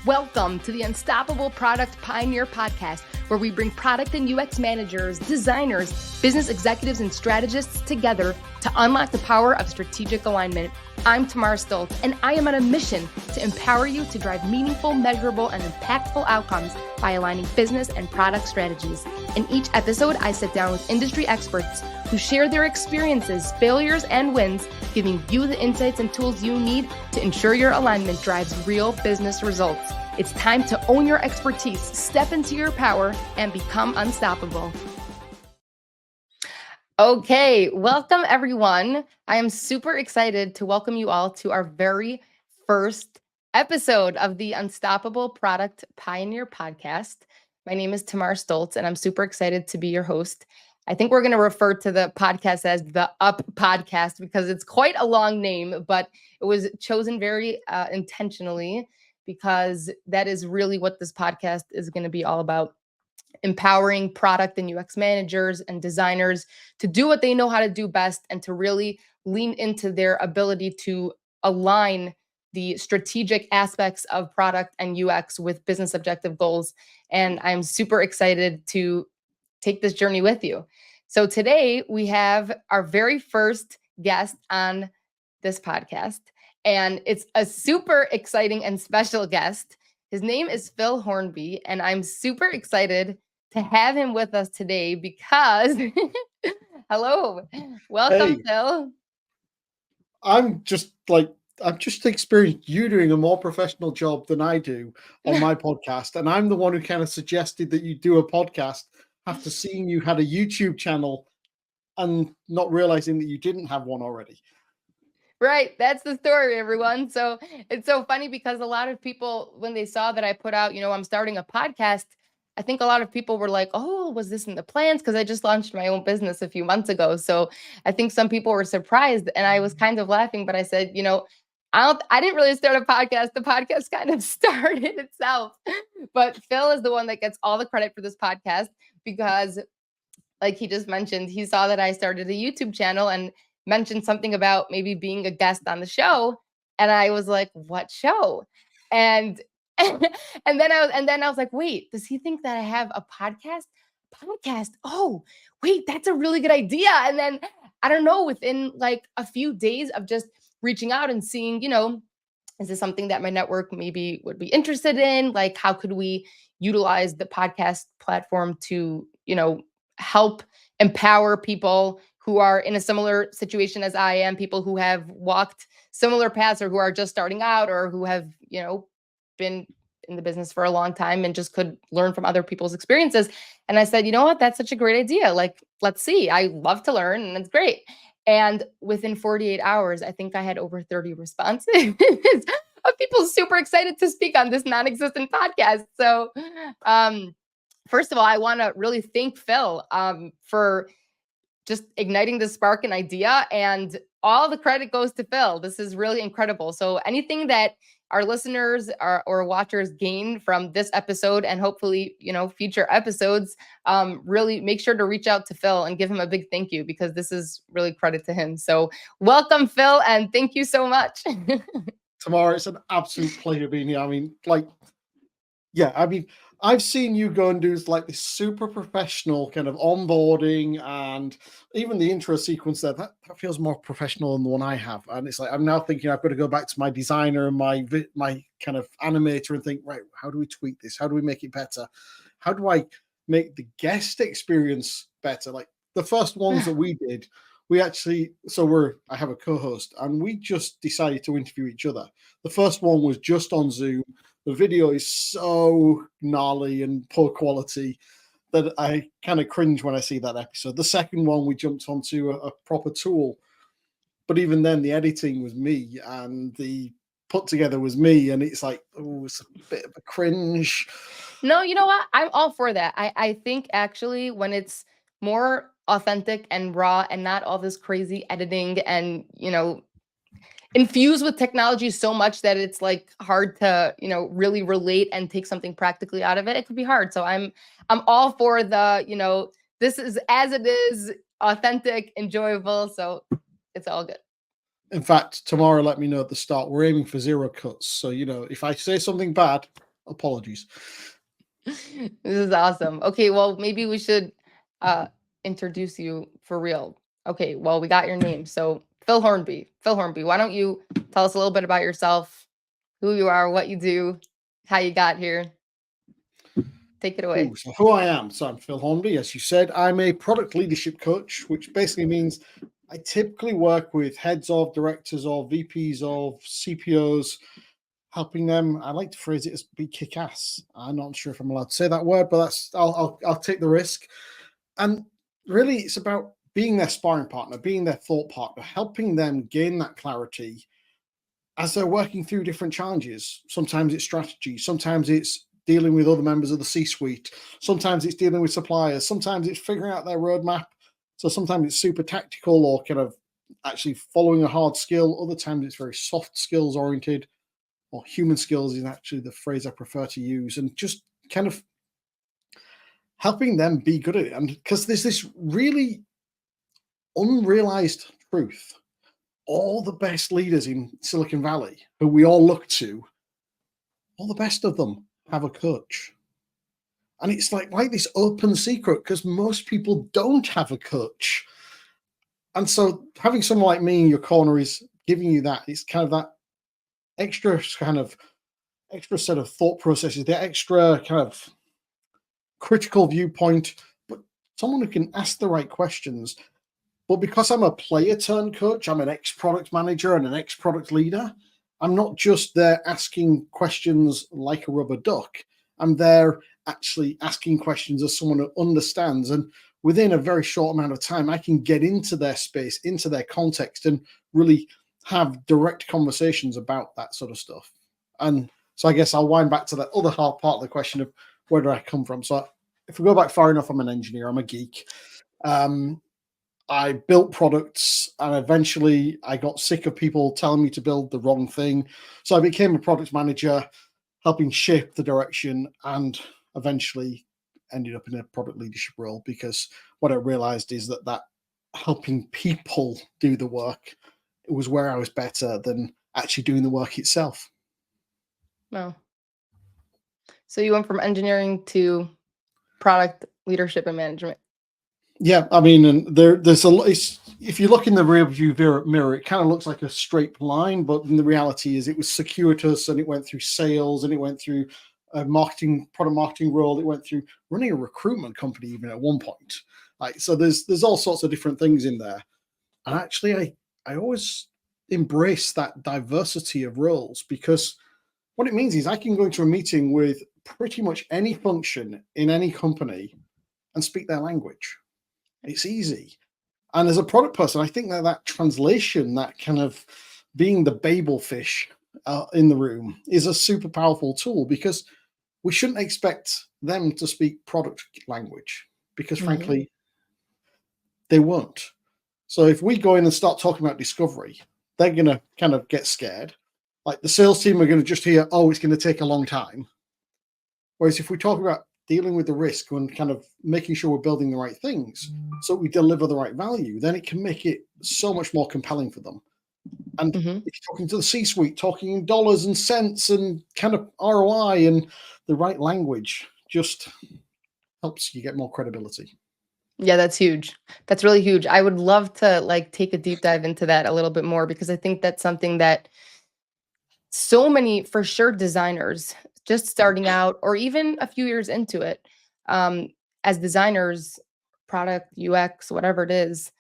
Welcome to the Unstoppable Product Pioneer Podcast, where we bring product and UX managers, designers, business executives, and strategists together to unlock the power of strategic alignment. I'm Tamar Stolz, and I am on a mission to empower you to drive meaningful, measurable, and impactful outcomes by aligning business and product strategies. In each episode, I sit down with industry experts who share their experiences, failures, and wins, giving you the insights and tools you need to ensure your alignment drives real business results. It's time to own your expertise, step into your power, and become unstoppable. Okay, welcome everyone. I am super excited to welcome you all to our very first episode of the Unstoppable Product Pioneer Podcast. My name is Tamar Stolz, and I'm super excited to be your host. I think we're going to refer to the podcast as the Up Podcast because it's quite a long name, but it was chosen very intentionally because that is really what this podcast is going to be all about. Empowering product and UX managers and designers to do what they know how to do best and to really lean into their ability to align the strategic aspects of product and UX with business objective goals. And I'm super excited to take this journey with you. So today we have our very first guest on this podcast, and it's a super exciting and special guest. His name is Phil Hornby, and I'm super excited to have him with us today because, hello, welcome, Hey, Phil. I've just experienced you doing a more professional job than I do on my podcast. And I'm the one who kind of suggested that you do a podcast after seeing you had a YouTube channel and not realizing that you didn't have one already. Right. That's the story, everyone. So it's so funny because a lot of people, when they saw that I put out, I'm starting a podcast, I think a lot of people were like, oh, was this in the plans? Because I just launched my own business a few months ago. So I think some people were surprised and I was kind of laughing, but I said, I didn't really start a podcast. The podcast kind of started itself. But Phil is the one that gets all the credit for this podcast because, like he just mentioned, he saw that I started a YouTube channel and mentioned something about maybe being a guest on the show. And I was like, what show? And and then I was like, wait, does he think that I have a podcast? Podcast. Oh, wait, that's a really good idea. And then I don't know, within like a few days of just reaching out and seeing, is this something that my network maybe would be interested in? Like, how could we utilize the podcast platform to, help empower people who are in a similar situation as I am, people who have walked similar paths or who are just starting out or who have, been in the business for a long time and just could learn from other people's experiences. And I said, you know what, that's such a great idea. Like, let's see, I love to learn and it's great. And within 48 hours, I think I had over 30 responses of people super excited to speak on this non-existent podcast. So, first of all, I want to really thank Phil for just igniting the spark and idea, and all the credit goes to Phil. This is really incredible. So anything that our listeners or watchers gain from this episode and hopefully, future episodes, really make sure to reach out to Phil and give him a big thank you because this is really credit to him. So welcome, Phil, and thank you so much. Tamara, it's an absolute pleasure being here. I've seen you go and do like this super professional kind of onboarding, and even the intro sequence there, that feels more professional than the one I have. And it's like, I'm now thinking I've got to go back to my designer and my kind of animator and think, right, how do we tweak this? How do we make it better? How do I make the guest experience better? Like the first ones that we did, I have a co-host and we just decided to interview each other. The first one was just on Zoom. The video is so gnarly and poor quality that I kind of cringe when I see that episode. The second one, we jumped onto a proper tool. But even then, the editing was me and the put together was me. And it's like, oh, it's a bit of a cringe. No, you know what? I'm all for that. I think actually when it's more authentic and raw and not all this crazy editing and, infused with technology so much that it's like hard to, really relate and take something practically out of it. It could be hard. So I'm all for the, this is as it is, authentic, enjoyable. So it's all good. In fact, tomorrow, let me know at the start, we're aiming for 0 cuts. So, if I say something bad, Apologies. This is awesome. Okay, well, maybe we should uh introduce you for real. Okay, well, we got your name. So, Phil Hornby. Phil Hornby, why don't you tell us a little bit about yourself, who you are, what you do, how you got here? Take it away. Ooh, so who I am. So I'm Phil Hornby. As you said, I'm a product leadership coach, which basically means I typically work with heads of, directors of, VPs of, CPOs, helping them. I like to phrase it as be kick ass. I'm not sure if I'm allowed to say that word, but I'll take the risk. And really, it's about being their sparring partner, being their thought partner, helping them gain that clarity as they're working through different challenges. Sometimes it's strategy, sometimes it's dealing with other members of the C-suite, sometimes it's dealing with suppliers, sometimes it's figuring out their roadmap. So sometimes it's super tactical or kind of actually following a hard skill. Other times it's very soft skills oriented, or human skills is actually the phrase I prefer to use, and just kind of helping them be good at it. And because there's this really unrealized truth, all the best leaders in Silicon Valley who we all look to, all the best of them have a coach. And it's like this open secret because most people don't have a coach. And so having someone like me in your corner is giving you that. It's kind of that extra set of thought processes, the extra kind of critical viewpoint, but someone who can ask the right questions. But because I'm a player turn coach, I'm an ex-product manager and an ex-product leader. I'm not just there asking questions like a rubber duck. I'm there actually asking questions as someone who understands. And within a very short amount of time, I can get into their space, into their context, and really have direct conversations about that sort of stuff. And so I guess I'll wind back to that other part of the question of where do I come from. So if we go back far enough, I'm an engineer, I'm a geek. I built products and eventually I got sick of people telling me to build the wrong thing. So I became a product manager, helping shape the direction, and eventually ended up in a product leadership role because what I realized is that helping people do the work was where I was better than actually doing the work itself. No. So you went from engineering to product leadership and management. Yeah, I mean, and there's a lot. If you look in the rear view mirror, it kind of looks like a straight line, but the reality is it was circuitous, and it went through sales, and it went through a product marketing role. It went through running a recruitment company even at one point. Like, so there's all sorts of different things in there. And actually, I always embrace that diversity of roles because what it means is I can go into a meeting with pretty much any function in any company and speak their language. It's easy. And as a product person, I think that translation, that kind of being the Babel fish in the room, is a super powerful tool because we shouldn't expect them to speak product language because, frankly, they won't. So if we go in and start talking about discovery, they're going to kind of get scared. Like the sales team are going to just hear, oh, it's going to take a long time. Whereas if we talk about dealing with the risk and kind of making sure we're building the right things so we deliver the right value, then it can make it so much more compelling for them. And if you're talking to the C-suite, talking in dollars and cents and kind of ROI and the right language just helps you get more credibility. Yeah, that's huge. That's really huge. I would love to like take a deep dive into that a little bit more because I think that's something that so many, for sure, designers just starting out or even a few years into it, um, as designers, product, UX, whatever it is,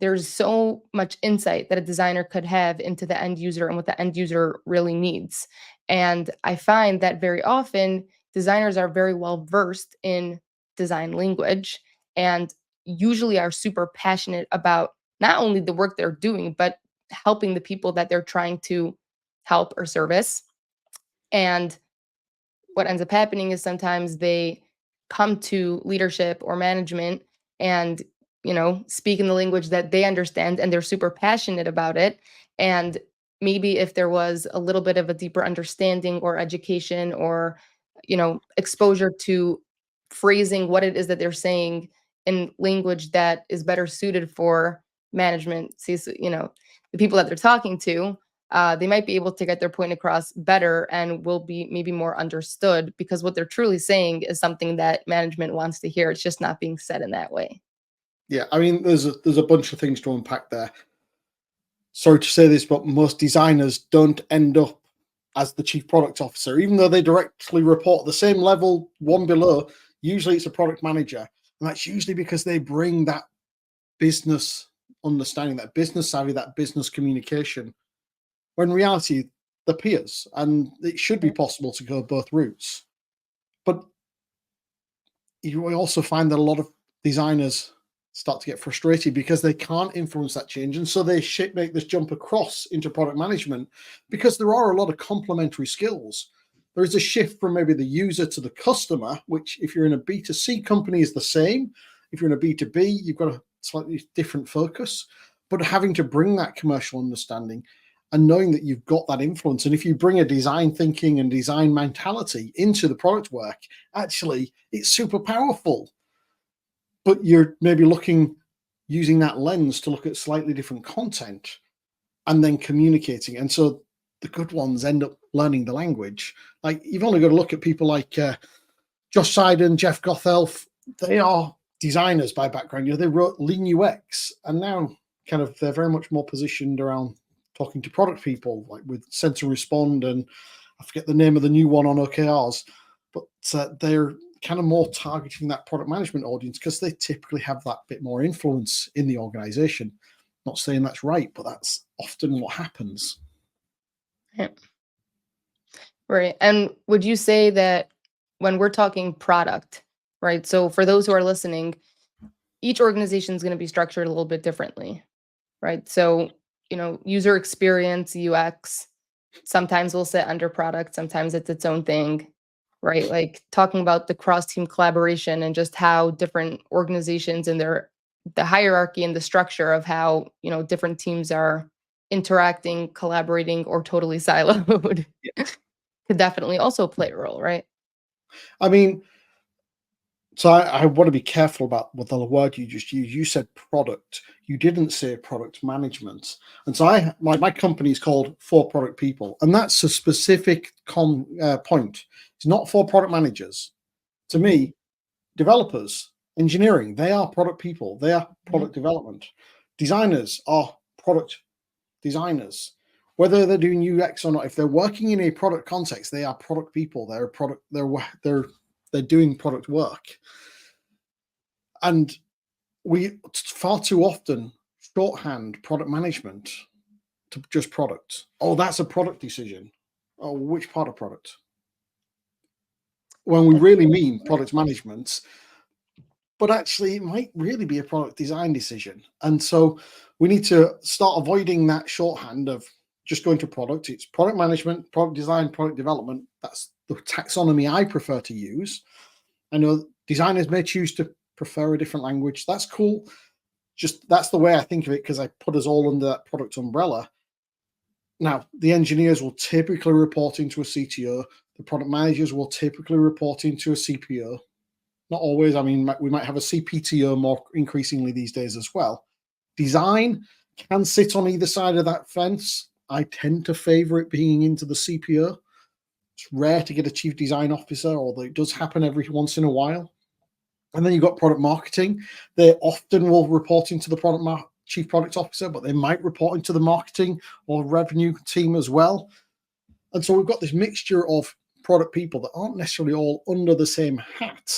there's so much insight that a designer could have into the end user and what the end user really needs. And I find that very often designers are very well versed in design language and usually are super passionate about not only the work they're doing, but helping the people that they're trying to help or service. And what ends up happening is sometimes they come to leadership or management and speak in the language that they understand and they're super passionate about it. And maybe if there was a little bit of a deeper understanding or education or exposure to phrasing what it is that they're saying in language that is better suited for management, see, so, the people that they're talking to, they might be able to get their point across better and will be maybe more understood because what they're truly saying is something that management wants to hear. It's just not being said in that way. Yeah, I mean, there's a bunch of things to unpack there. Sorry to say this, but most designers don't end up as the chief product officer, even though they directly report the same level, one below. Usually, it's a product manager, and that's usually because they bring that business understanding, that business savvy, that business communication. When in reality, they're peers, and it should be possible to go both routes. But you also find that a lot of designers start to get frustrated because they can't influence that change, and so they make this jump across into product management because there are a lot of complementary skills. There is a shift from maybe the user to the customer, which if you're in a B2C company is the same. If you're in a B2B, you've got a slightly different focus, but having to bring that commercial understanding and knowing that you've got that influence. And if you bring a design thinking and design mentality into the product work, actually it's super powerful. But you're maybe using that lens to look at slightly different content and then communicating. And so the good ones end up learning the language. Like you've only got to look at people like Josh Seiden, Jeff Gothelf. They are designers by background. They wrote Lean UX, and now kind of they're very much more positioned around talking to product people, like with Sense and Respond, and I forget the name of the new one on OKRs, but they're kind of more targeting that product management audience because they typically have that bit more influence in the organization. Not saying that's right, but that's often what happens. Yeah. Right. And would you say that when we're talking product, right? So for those who are listening, each organization is going to be structured a little bit differently, right? So, user experience, UX, sometimes we'll sit under product, sometimes it's its own thing, right? Like talking about the cross-team collaboration and just how different organizations and the hierarchy and the structure of how, different teams are interacting, collaborating, or totally siloed could definitely also play a role, right? I mean, so I want to be careful about what the word you just used. You said product. You didn't say product management. And so my company is called For Product People, and that's a specific point. It's not for product managers. To me, developers, engineering, they are product people. They are product development. Designers are product designers. Whether they're doing UX or not, if they're working in a product context, they are product people. They're a product. They're doing product work. And we far too often shorthand product management to just product. Oh, that's a product decision. Oh, which part of product? When we really mean product management, but actually it might really be a product design decision. And so we need to start avoiding that shorthand of just going to product. It's product management, product design, product development. That's the taxonomy I prefer to use. I know designers may choose to prefer a different language. That's cool. Just that's the way I think of it because I put us all under that product umbrella. Now, the engineers will typically report into a CTO. The product managers will typically report into a CPO. Not always. I mean, we might have a CPTO more increasingly these days as well. Design can sit on either side of that fence. I tend to favor it being into the CPO. It's rare to get a chief design officer, although it does happen every once in a while. And then you've got product marketing. They often will report into the chief product officer, but they might report into the marketing or revenue team as well. And so we've got this mixture of product people that aren't necessarily all under the same hat,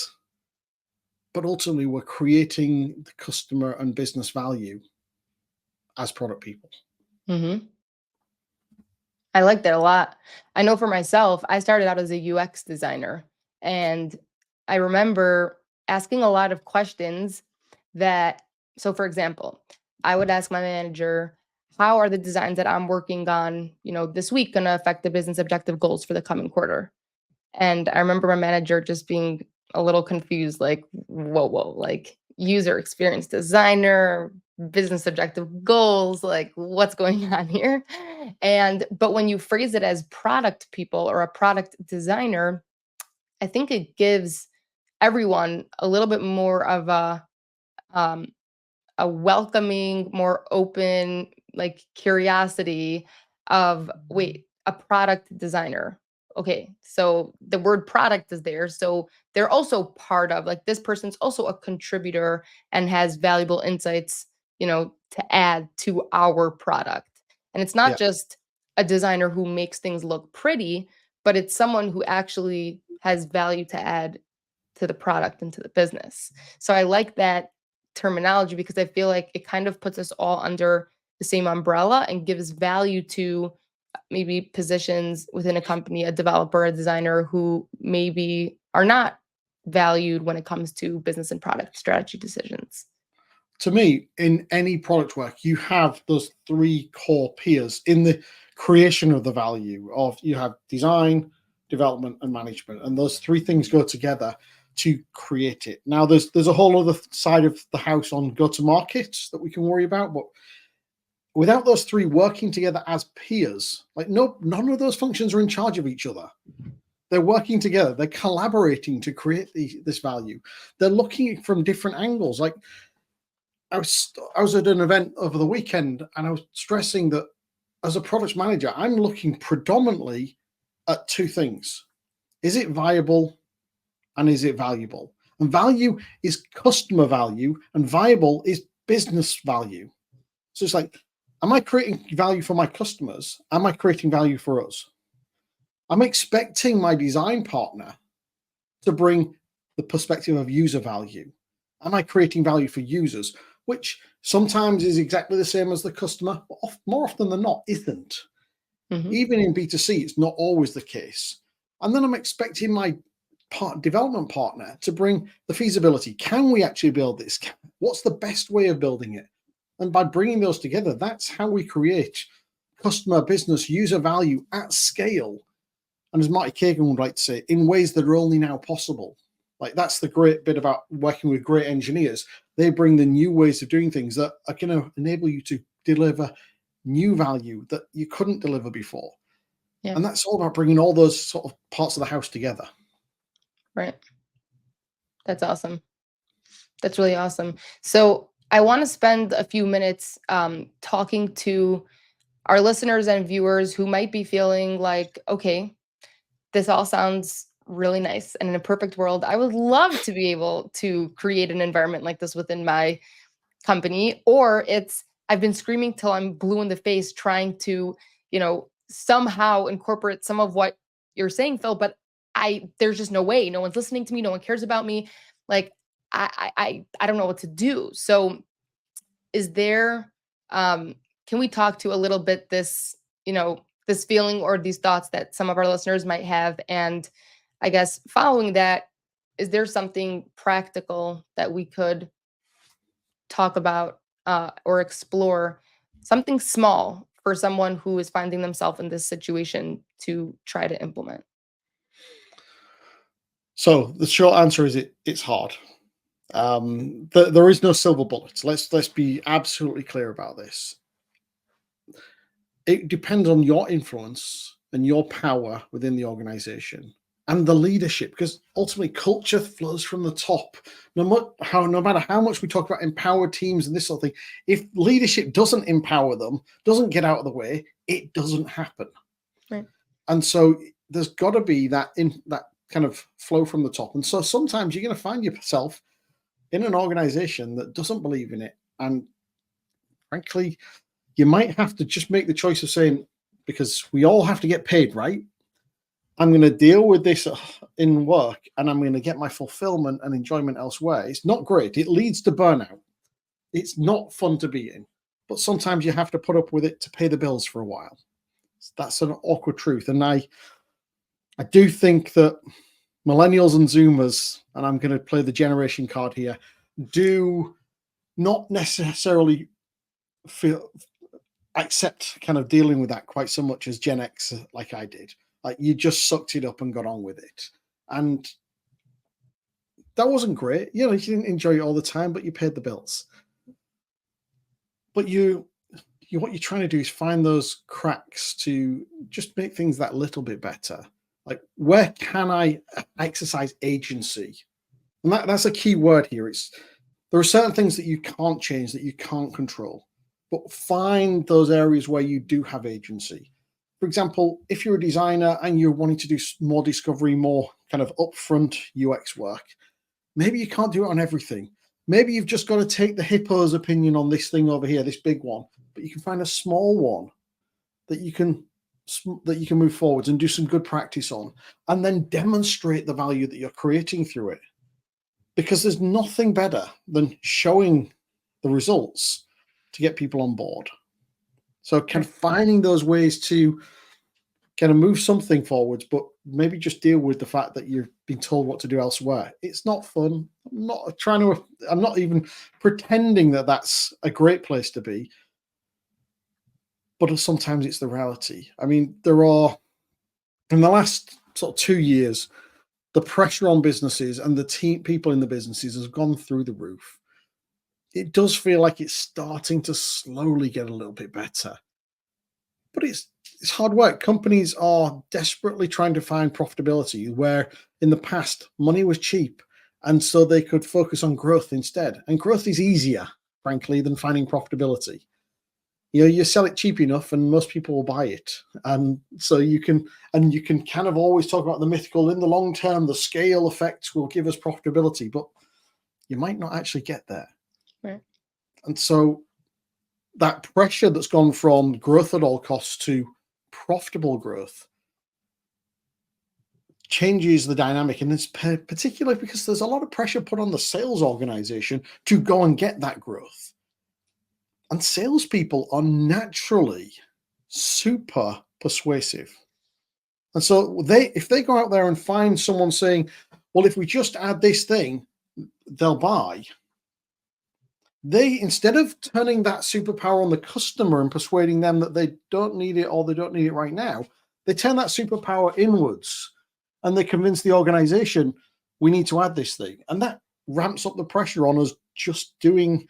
but ultimately we're creating the customer and business value as product people. Mm-hmm. I like that a lot. I know for myself, I started out as a UX designer, and I remember asking a lot of questions so for example, I would ask my manager, how are the designs that I'm working on, this week going to affect the business objective goals for the coming quarter? And I remember my manager just being a little confused, like, whoa, like user experience designer, business objective goals, like what's going on here? But when you phrase it as product people or a product designer, I think it gives everyone a little bit more of a welcoming, more open, like curiosity of, wait, a product designer. Okay, so the word product is there. So they're also part of, like, this person's also a contributor and has valuable insights, to add to our product. And it's not Yeah. just a designer who makes things look pretty, but it's someone who actually has value to add to the product and to the business. So I like that terminology because I feel like it kind of puts us all under the same umbrella and gives value to maybe positions within a company, a developer, a designer who maybe are not valued when it comes to business and product strategy decisions. To me, in any product work, you have those three core peers in the creation of the value of you have design, development, and management. And those three things go together to create it. Now there's a whole other side of the house on go-to-market that we can worry about, but without those three working together as peers, like none of those functions are in charge of each other. They're working together, they're collaborating to create this value. They're looking from different angles. Like I was at an event over the weekend and I was stressing that as a product manager, I'm looking predominantly at two things. Is it viable and is it valuable? And value is customer value and viable is business value. So it's like, am I creating value for my customers? Am I creating value for us? I'm expecting my design partner to bring the perspective of user value. Am I creating value for users? Which sometimes is exactly the same as the customer, but more often than not isn't. Mm-hmm. Even in B2C, it's not always the case. And then I'm expecting my development partner to bring the feasibility. Can we actually build this? What's the best way of building it? And by bringing those together, that's how we create customer, business, user value at scale. And as Marty Kagan would like to say, in ways that are only now possible. Like that's the great bit about working with great engineers. They bring the new ways of doing things that are going to enable you to deliver new value that you couldn't deliver before. Yeah. And that's all about bringing all those sort of parts of the house together. Right. That's awesome. That's really awesome. So I want to spend a few minutes talking to our listeners and viewers who might be feeling like, okay, this all sounds really nice. And in a perfect world, I would love to be able to create an environment like this within my company. Or I've been screaming till I'm blue in the face trying to, somehow incorporate some of what you're saying, Phil, but there's just no way. No one's listening to me. No one cares about me. Like, I don't know what to do. So is there, can we talk to a little bit this, this feeling or these thoughts that some of our listeners might have? And I guess following that, is there something practical that we could talk about or explore, something small for someone who is finding themselves in this situation to try to implement? So the short answer is it's hard. There is no silver bullet. Let's be absolutely clear about this. It depends on your influence and your power within the organization and the leadership, because ultimately culture flows from the top. No matter how much we talk about empowered teams and this sort of thing, if leadership doesn't empower them, doesn't get out of the way, it doesn't happen. Right. And so there's got to be that kind of flow from the top. And so sometimes you're going to find yourself in an organization that doesn't believe in it. And frankly, you might have to just make the choice of saying, because we all have to get paid, right? I'm going to deal with this in work and I'm going to get my fulfillment and enjoyment elsewhere. It's not great. It leads to burnout. It's not fun to be in, but sometimes you have to put up with it to pay the bills for a while. That's an awkward truth. And I do think that millennials and Zoomers, and I'm going to play the generation card here, do not necessarily accept kind of dealing with that quite so much as Gen X, like I did. Like you just sucked it up and got on with it. And that wasn't great. You didn't enjoy it all the time, but you paid the bills. But what you're trying to do is find those cracks to just make things that little bit better. Like, where can I exercise agency? And that's a key word here. There are certain things that you can't change, that you can't control, but find those areas where you do have agency. for example, if you're a designer and you're wanting to do more discovery, more kind of upfront UX work, maybe you can't do it on everything. Maybe you've just got to take the hippo's opinion on this thing over here, this big one, but you can find a small one that you can move forwards and do some good practice on, and then demonstrate the value that you're creating through it. Because there's nothing better than showing the results to get people on board. So kind of finding those ways to kind of move something forwards, but maybe just deal with the fact that you've been told what to do elsewhere. It's not fun. I'm not even pretending that that's a great place to be, but sometimes it's the reality. I mean, there are, in the last sort of 2 years, the pressure on businesses and the people in the businesses has gone through the roof. It does feel like it's starting to slowly get a little bit better, but it's hard work. Companies are desperately trying to find profitability where in the past money was cheap, and so they could focus on growth instead. And growth is easier, frankly, than finding profitability. You sell it cheap enough and most people will buy it. And so you can kind of always talk about the mythical, in the long term, the scale effects will give us profitability, but you might not actually get there. Right. And so that pressure that's gone from growth at all costs to profitable growth changes the dynamic. And it's particularly because there's a lot of pressure put on the sales organization to go and get that growth. And salespeople are naturally super persuasive. And so if they go out there and find someone saying, well, if we just add this thing, they'll buy. They, instead of turning that superpower on the customer and persuading them that they don't need it or they don't need it right now, they turn that superpower inwards and they convince the organization, we need to add this thing. And that ramps up the pressure on us just doing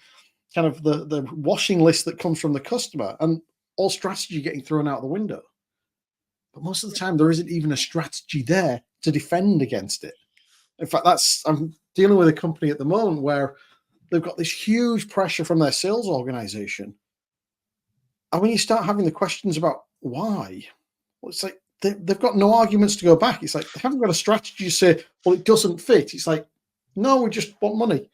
kind of the washing list that comes from the customer, and all strategy getting thrown out the window. But most of the time, there isn't even a strategy there to defend against it. In fact, I'm dealing with a company at the moment where they've got this huge pressure from their sales organization. And when you start having the questions about why, well, it's like they've got no arguments to go back. It's like they haven't got a strategy to say, well, it doesn't fit. It's like, no, we just want money.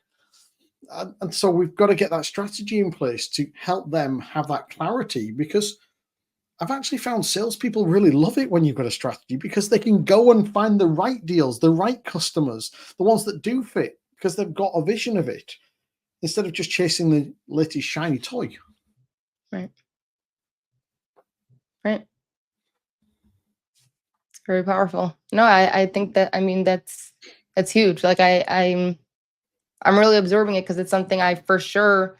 And so we've got to get that strategy in place to help them have that clarity, because I've actually found salespeople really love it when you've got a strategy, because they can go and find the right deals, the right customers, the ones that do fit, because they've got a vision of it instead of just chasing the latest shiny toy. Right. Right. It's very powerful. No, I think that, I mean, that's huge. Like I'm really observing it because it's something I for sure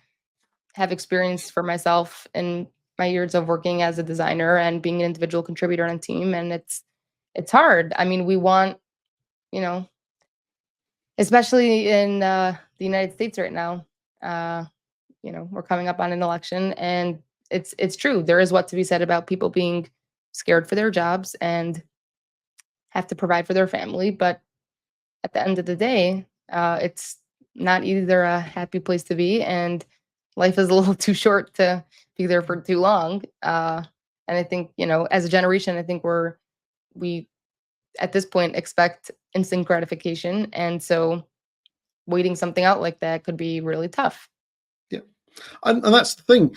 have experienced for myself in my years of working as a designer and being an individual contributor on a team. And it's hard. I mean, we want, especially in the United States right now, we're coming up on an election, and it's true. There is what to be said about people being scared for their jobs and have to provide for their family. But at the end of the day, it's not either a happy place to be, and life is a little too short to be there for too long. And I think, as a generation, I think we at this point expect instant gratification. And so waiting something out like that could be really tough. Yeah. And that's the thing.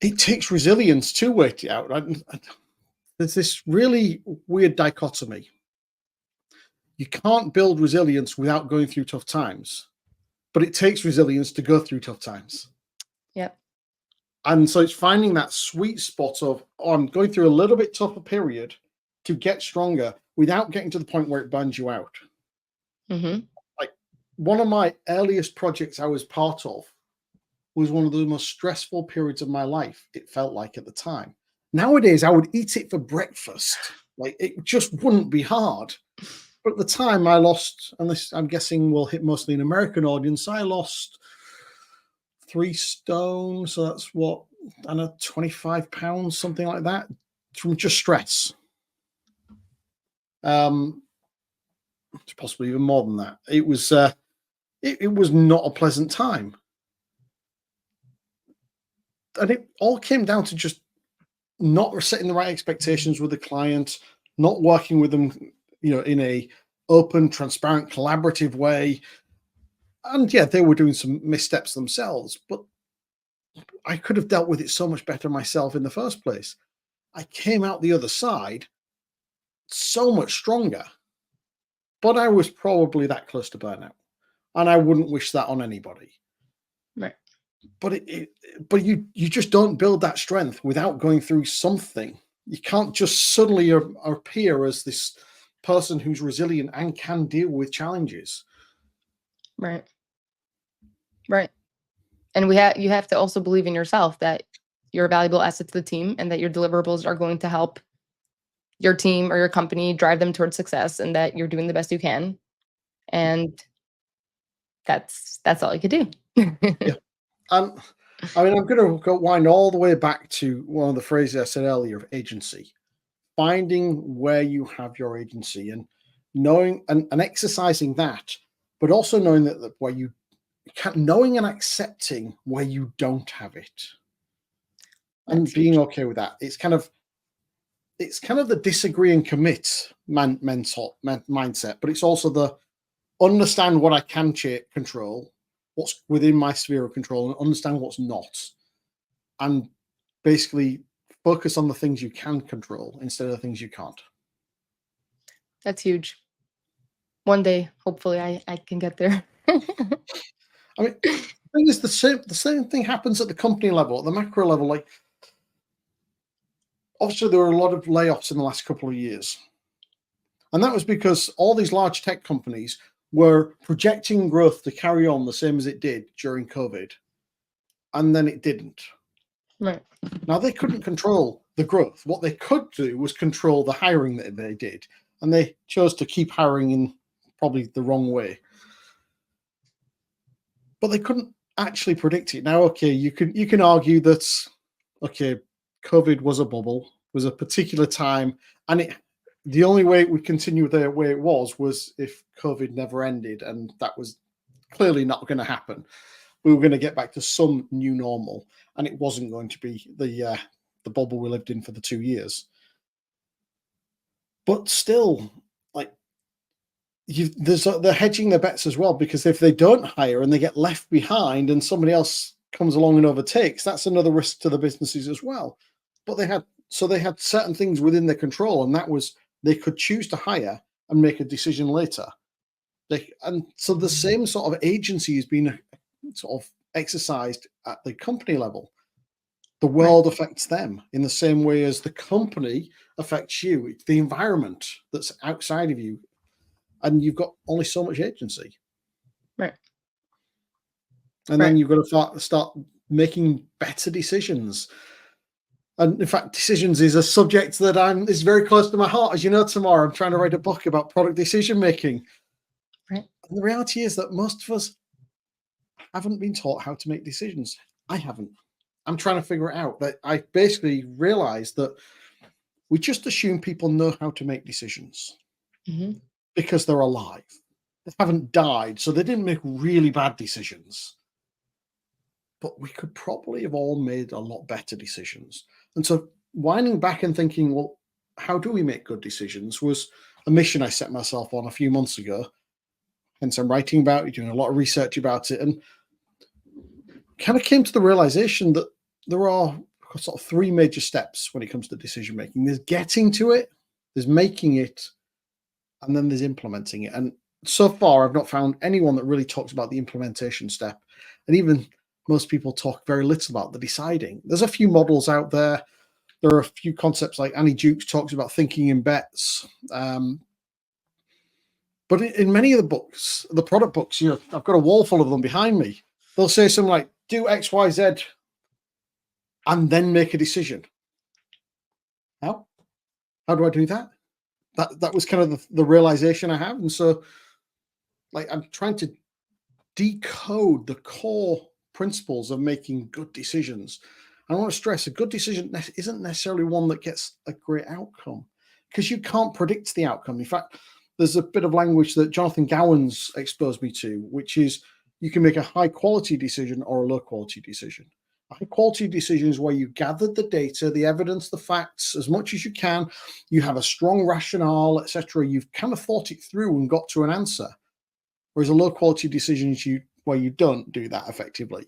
It takes resilience to wait it out. There's this really weird dichotomy. You can't build resilience without going through tough times, but it takes resilience to go through tough times. Yep. And so it's finding that sweet spot of, I'm going through a little bit tougher period to get stronger without getting to the point where it burns you out. Mm-hmm. Like, one of my earliest projects I was part of was one of the most stressful periods of my life, it felt like at the time. Nowadays, I would eat it for breakfast. Like, it just wouldn't be hard. But at the time, I lost, and this I'm guessing will hit mostly an American audience, I lost 3 stone. So that's what, I don't know, 25 pounds, something like that, from just stress. Possibly even more than that. It was it was not a pleasant time. And it all came down to just not setting the right expectations with the client, not working with them, in a open, transparent, collaborative way. And yeah, they were doing some missteps themselves, but I could have dealt with it so much better myself in the first place. I came out the other side so much stronger, but I was probably that close to burnout, and I wouldn't wish that on anybody. Right. But you just don't build that strength without going through something. You can't just suddenly appear as this person who's resilient and can deal with challenges. Right. Right. And you have to also believe in yourself that you're a valuable asset to the team and that your deliverables are going to help your team or your company drive them towards success, and that you're doing the best you can. And that's all you could do. Yeah. I mean, I'm going to wind all the way back to one of the phrases I said earlier of agency. Finding where you have your agency and knowing and exercising that, but also knowing that where you can, knowing and accepting where you don't have it, and That's being huge. okay with that. It's kind of the disagree and commit mindset, but it's also the understand what I can control, what's within my sphere of control, and understand what's not, and basically focus on the things you can control instead of the things you can't. That's huge. One day, hopefully, I can get there. I mean, the thing is, the same thing happens at the company level, at the macro level. Like, obviously, there were a lot of layoffs in the last couple of years, and that was because all these large tech companies were projecting growth to carry on the same as it did during COVID, and then it didn't. Right. Now, they couldn't control the growth. What they could do was control the hiring that they did, and they chose to keep hiring in probably the wrong way. But they couldn't actually predict it. Now, okay, you can argue that, okay, COVID was a bubble, was a particular time, and the only way it would continue the way it was if COVID never ended, and that was clearly not going to happen. We were going to get back to some new normal, and it wasn't going to be the bubble we lived in for the 2 years. But still, like, they're hedging their bets as well, because if they don't hire and they get left behind and somebody else comes along and overtakes, that's another risk to the businesses as well. But they had certain things within their control, and that was they could choose to hire and make a decision later. And so the same sort of agency has been sort of exercised at the company level. The world affects them in the same way as the company affects you. It's the environment that's outside of you, and you've got only so much agency. Right. And then you've got to start making better decisions. And in fact, decisions is a subject that is very close to my heart. As you know, Tamar, I'm trying to write a book about product decision making. Right. And the reality is that most of us haven't been taught how to make decisions. I haven't. I'm trying to figure it out. But I basically realized that we just assume people know how to make decisions because they're alive. They haven't died, so they didn't make really bad decisions. But we could probably have all made a lot better decisions. And so winding back and thinking, well, how do we make good decisions was a mission I set myself on a few months ago. Hence, I'm writing about it, doing a lot of research about it, and kind of came to the realization that there are sort of three major steps when it comes to decision making. There's getting to it, there's making it, and then there's implementing it. And so far, I've not found anyone that really talks about the implementation step. And even most people talk very little about the deciding. There's a few models out there. There are a few concepts like Annie Jukes talks about thinking in bets. But in many of the books, the product books, I've got a wall full of them behind me. They'll say something like, do X, Y, Z, and then make a decision. How do I do that? That was kind of the realization I have. And so, like, I'm trying to decode the core principles of making good decisions. I want to stress a good decision isn't necessarily one that gets a great outcome, because you can't predict the outcome. In fact, there's a bit of language that Jonathan Gowan's exposed me to, which is you can make a high quality decision or a low quality decision. High quality decisions where you gathered the data, the evidence, the facts as much as you can. You have a strong rationale, etc. You've kind of thought it through and got to an answer. Whereas a low quality decisions where you don't do that effectively.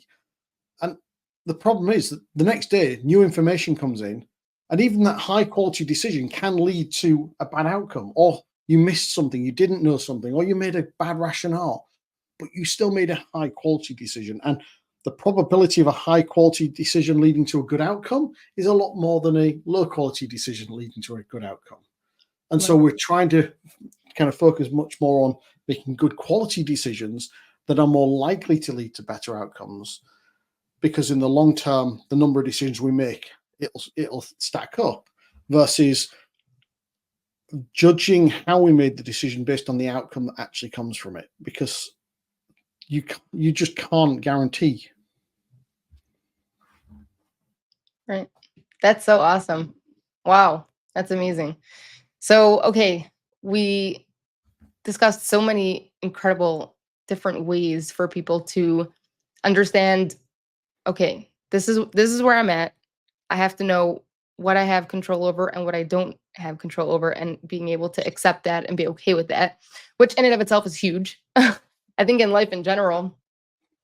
And the problem is that the next day, new information comes in, and even that high quality decision can lead to a bad outcome, or you missed something, you didn't know something, or you made a bad rationale, but you still made a high quality decision. And the probability of a high quality decision leading to a good outcome is a lot more than a low quality decision leading to a good outcome. And so we're trying to kind of focus much more on making good quality decisions that are more likely to lead to better outcomes, because in the long term, the number of decisions we make, it'll stack up, versus judging how we made the decision based on the outcome that actually comes from it, because you just can't guarantee. Right. That's so awesome. Wow. That's amazing. So, okay, we discussed so many incredible different ways for people to understand, okay, this is where I'm at. I have to know what I have control over and what I don't have control over, and being able to accept that and be okay with that, which in and of itself is huge. I think in life in general,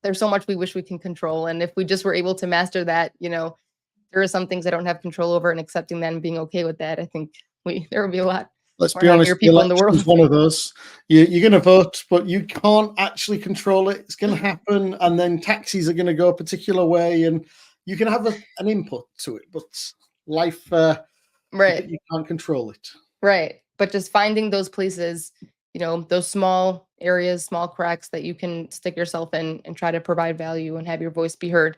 there's so much we wish we can control. And if we just were able to master that, there are some things I don't have control over, and accepting that and being okay with that, I think there would be a lot Let's more be honest, happier people in the is world. one of those. You're going to vote, but you can't actually control it. It's going to happen, and then taxis are going to go a particular way, and you can have an input to it, but life, Right. you can't control it. Right. But just finding those places, those small areas, small cracks that you can stick yourself in and try to provide value and have your voice be heard,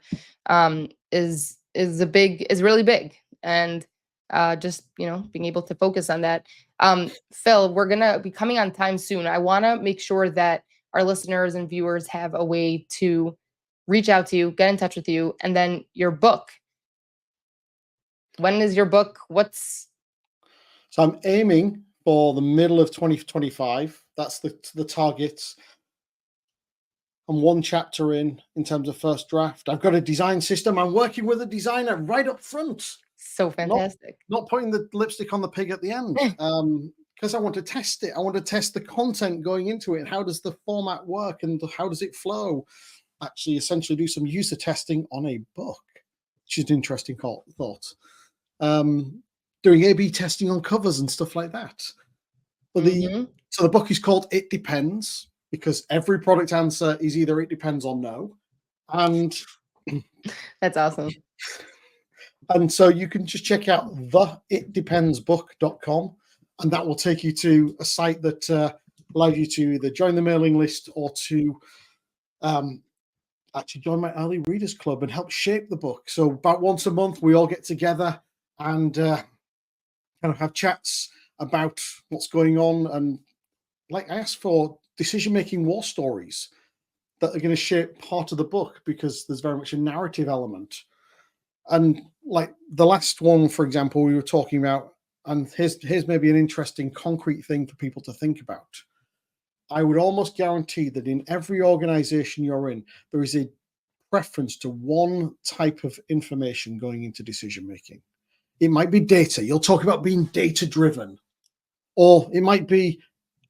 is really big. And just, being able to focus on that. Phil, we're going to be coming on time soon. I want to make sure that our listeners and viewers have a way to reach out to you, get in touch with you, and then your book. When is your book? So I'm aiming for the middle of 2025. That's the target. I'm one chapter in terms of first draft. I've got a design system. I'm working with a designer right up front. So fantastic. Not putting the lipstick on the pig at the end, because I want to test it. I want to test the content going into it. How does the format work, and how does it flow? Actually, essentially do some user testing on a book, which is an interesting thought. Doing A/B testing on covers and stuff like that. But so the book is called It Depends, because every product answer is either it depends or no. And that's awesome. And so you can just check out theitdependsbook.com, and that will take you to a site that allows you to either join the mailing list or to actually join my early readers club and help shape the book. So about once a month, we all get together and kind of have chats about what's going on. And I asked for decision-making war stories that are going to shape part of the book, because there's very much a narrative element. And like the last one, for example, we were talking about, and here's maybe an interesting concrete thing for people to think about. I would almost guarantee that in every organization you're in, there is a preference to one type of information going into decision making. It might be data. You'll talk about being data driven, or it might be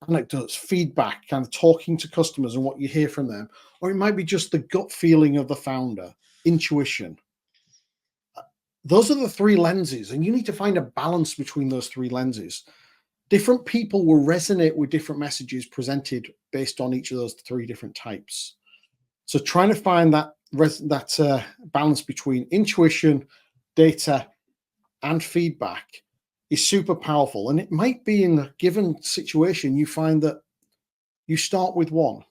anecdotes, feedback, kind of talking to customers and what you hear from them, or it might be just the gut feeling of the founder, intuition. Those are the three lenses, and you need to find a balance between those three lenses. Different people will resonate with different messages presented based on each of those three different types. So trying to find that balance between intuition, data, and feedback is super powerful. And it might be in a given situation, you find that you start with one.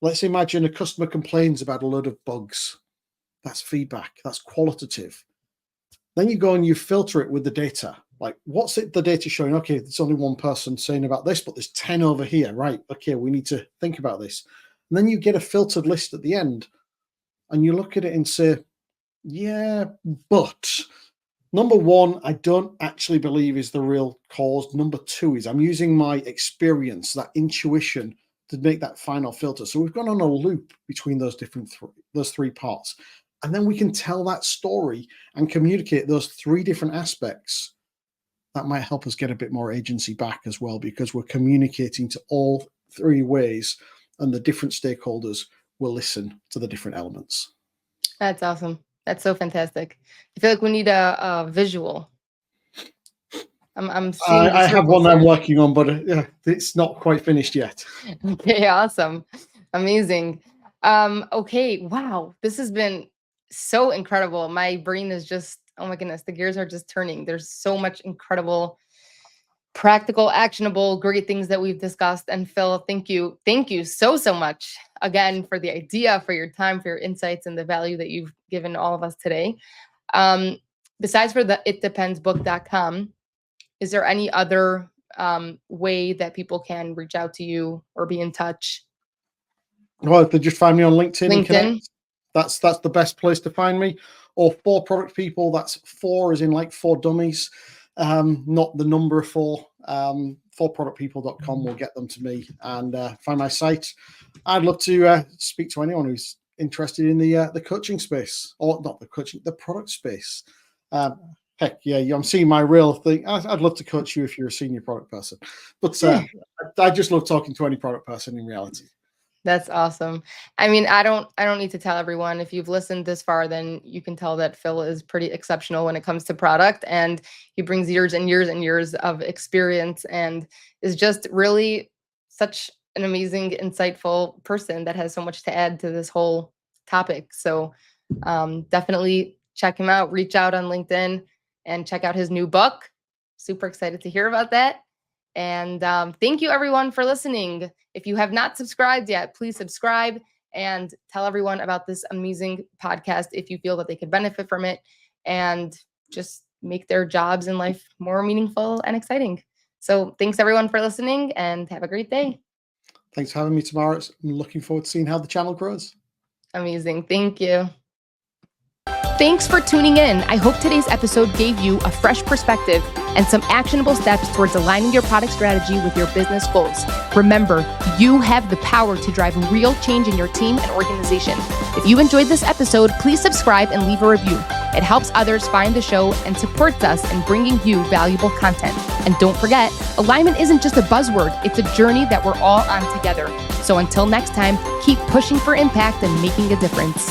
Let's imagine a customer complains about a load of bugs. That's feedback. That's qualitative. Then you go and you filter it with the data. Like, what's the data showing? Okay, there's only one person saying about this, but there's 10 over here. Right. Okay, we need to think about this. And then you get a filtered list at the end, and you look at it and say, yeah, but number one, I don't actually believe is the real cause. Number two is I'm using my experience, that intuition, to make that final filter. So we've gone on a loop between those three parts. And then we can tell that story and communicate those three different aspects. That might help us get a bit more agency back as well, because we're communicating to all three ways, and the different stakeholders will listen to the different elements. That's awesome. That's so fantastic. I feel like we need a visual. I'm seeing I have one I'm here. working on, but it's not quite finished yet. Okay, awesome. Amazing. Okay, wow. This has been so incredible. My brain is just, oh my goodness, the gears are just turning. There's so much incredible, practical, actionable, great things that we've discussed. And Phil, thank you. Thank you so, so much again for the idea, for your time, for your insights, and the value that you've given all of us today. Besides for the itdependsbook.com, is there any other way that people can reach out to you or be in touch? Well, if they just find me on LinkedIn. And LinkedIn? connect, that's the best place to find me. Or For Product People, that's 4 as in like 4 dummies, not the number 4. 4productpeople.com will get them to me, and find my site. I'd love to speak to anyone who's interested in the coaching space, or not the coaching, the product space. Heck yeah, I'm seeing my real thing. I'd love to coach you if you're a senior product person, but I just love talking to any product person in reality. That's awesome. I mean, I don't need to tell everyone. If you've listened this far, then you can tell that Phil is pretty exceptional when it comes to product, and he brings years and years and years of experience, and is just really such an amazing, insightful person that has so much to add to this whole topic. So definitely check him out, reach out on LinkedIn, and check out his new book. Super excited to hear about that. And thank you everyone for listening. If you have not subscribed yet, please subscribe and tell everyone about this amazing podcast if you feel that they could benefit from it, and just make their jobs in life more meaningful and exciting. So thanks everyone for listening, and have a great day. Thanks for having me, Tamar. I'm looking forward to seeing how the channel grows. Amazing. Thank you. Thanks for tuning in. I hope today's episode gave you a fresh perspective and some actionable steps towards aligning your product strategy with your business goals. Remember, you have the power to drive real change in your team and organization. If you enjoyed this episode, please subscribe and leave a review. It helps others find the show and supports us in bringing you valuable content. And don't forget, alignment isn't just a buzzword, it's a journey that we're all on together. So until next time, keep pushing for impact and making a difference.